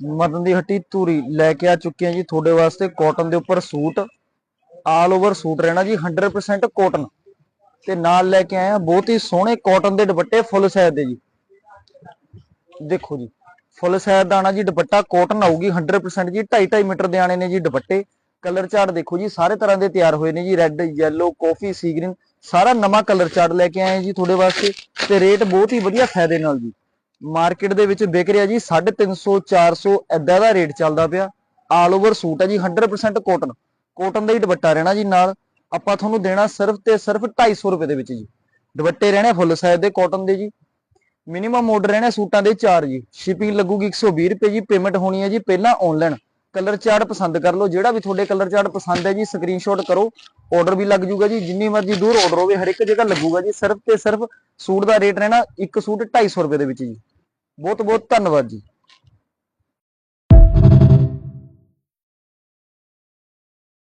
ਮਦਨ ਦੀ ਹੱਟੀ ਧੂਰੀ ਲੈ ਕੇ ਆ ਚੁੱਕੇ ਆ ਜੀ ਤੁਹਾਡੇ ਵਾਸਤੇ ਕਾਟਨ ਦੇ ਉੱਪਰ ਸੂਟ। ਆਲ ਓਵਰ ਸੂਟ ਰਹਿਣਾ ਜੀ 100% ਕਾਟਨ ਤੇ ਨਾਲ ਲੈ ਕੇ ਆਏ ਆ ਬਹੁਤ ਹੀ ਸੋਹਣੇ ਕਾਟਨ ਦੇ ਦੁਪੱਟੇ ਫੁੱਲ ਸਾਈਜ਼ ਦੇ ਜੀ। ਦੇਖੋ ਜੀ ਫੁੱਲ ਸਾਈਜ਼ ਦਾ ਆਣਾ ਜੀ ਦੁਪੱਟਾ ਕਾਟਨ ਆਊਗੀ 100% ਜੀ। 2.5 ਮੀਟਰ ਦੇ ਆਣੇ ਨੇ ਜੀ ਦੁਪੱਟੇ। ਕਲਰ ਚਾਰਟ ਦੇਖੋ ਜੀ ਸਾਰੇ ਤਰ੍ਹਾਂ ਦੇ ਤਿਆਰ ਹੋਏ ਨੇ ਜੀ। ਰੈੱਡ, ਯੈਲੋ, ਕਾਫੀ, ਸੀ ਗ੍ਰੀਨ ਸਾਰਾ ਨਵਾਂ ਕਲਰ ਚਾਰਟ ਲੈ ਕੇ ਆਏ ਜੀ ਤੁਹਾਡੇ ਵਾਸਤੇ ਤੇ ਰੇਟ ਬਹੁਤ ਹੀ ਵਧੀਆ ਫਾਇਦੇ ਨਾਲ ਜੀ। ਮਾਰਕੀਟ ਦੇ ਵਿੱਚ ਵਿਕ ਰਿਹਾ ਜੀ 350 400 ਐਦਾਂ ਦਾ ਰੇਟ ਚੱਲਦਾ ਪਿਆ। ਆਲ ਓਵਰ ਸੂਟ ਹੈ ਜੀ 100% ਕਾਟਨ। ਕਾਟਨ ਦਾ ਹੀ ਦੁਪੱਟਾ ਰਹਿਣਾ ਜੀ ਨਾਲ। ਆਪਾਂ ਤੁਹਾਨੂੰ ਦੇਣਾ ਸਿਰਫ ਤੇ ਸਿਰਫ 250 ਰੁਪਏ ਦੇ ਵਿੱਚ ਜੀ। ਦੁਪੱਟੇ ਰਹਿਣੇ ਫੁੱਲ ਸਾਈਜ਼ ਦੇ ਕਾਟਨ ਦੇ ਜੀ। ਮਿਨੀਮਮ ਆਰਡਰ ਰਹਿਣਾ ਸੂਟਾਂ ਦੇ 4 ਜੀ। ਸ਼ਿਪਿੰਗ ਲੱਗੂਗੀ 120 ਰੁਪਏ ਜੀ। ਪੇਮੈਂਟ ਹੋਣੀ ਹੈ ਜੀ ਪਹਿਲਾਂ ਆਨਲਾਈਨ। ਕਲਰ ਚਾਰਟ ਪਸੰਦ ਕਰ ਲਓ, ਜਿਹੜਾ ਵੀ ਤੁਹਾਡੇ ਕਲਰ ਚਾਰਟ ਪਸੰਦ ਹੈ ਜੀ ਸਕਰੀਨਸ਼ਾਟ ਕਰੋ। ਆਰਡਰ ਵੀ ਲੱਗ ਜੂਗਾ ਜੀ। ਜਿੰਨੀ ਮਰਜ਼ੀ ਦੂਰ ਆਰਡਰ ਹੋਵੇ ਹਰ ਇੱਕ ਜਗ੍ਹਾ ਲੱਗੂਗਾ ਜੀ। ਸਿਰਫ ਤੇ ਸਿਰਫ ਸੂਟ ਦਾ ਰੇਟ ਰਹਿਣਾ ਇੱਕ ਸੂਟ 250 ਰੁਪਏ ਦੇ ਵਿੱਚ ਜੀ। ਬਹੁਤ ਬਹੁਤ ਧੰਨਵਾਦ ਜੀ।